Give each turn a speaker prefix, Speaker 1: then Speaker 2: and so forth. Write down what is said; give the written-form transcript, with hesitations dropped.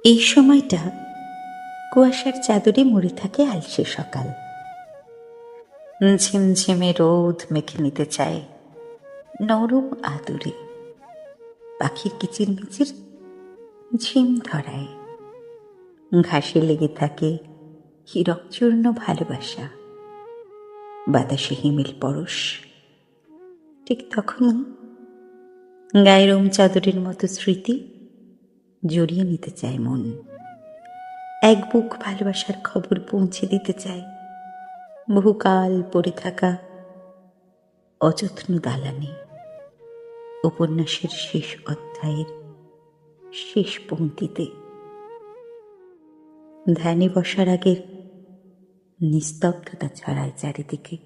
Speaker 1: এই সময়টা কুয়াশার চাদরে মুড়ে থাকে আলসে সকাল। ঝিমঝিমে রোদ মেখে নিতে চায় নরম আদরে, পাখির কিচিরমিচির ঝিম ধরায়, ঘাসে লেগে থাকে হীরকচূর্ণ ভালোবাসা, বাতাসে হিমেল পরশ। ঠিক তখনই গায়ের চাদরের মতো স্মৃতি জড়িয়ে নিতে চায় মন, এক বুক ভালোবাসার খবর পৌঁছে দিতে চায় বহুকাল পড়ে থাকা অযত্ন দালানে, উপন্যাসের শেষ অধ্যায়ের শেষ পংক্তিতে। ধ্যানে বসার আগের নিস্তব্ধতা ছড়ায় চারিদিকে।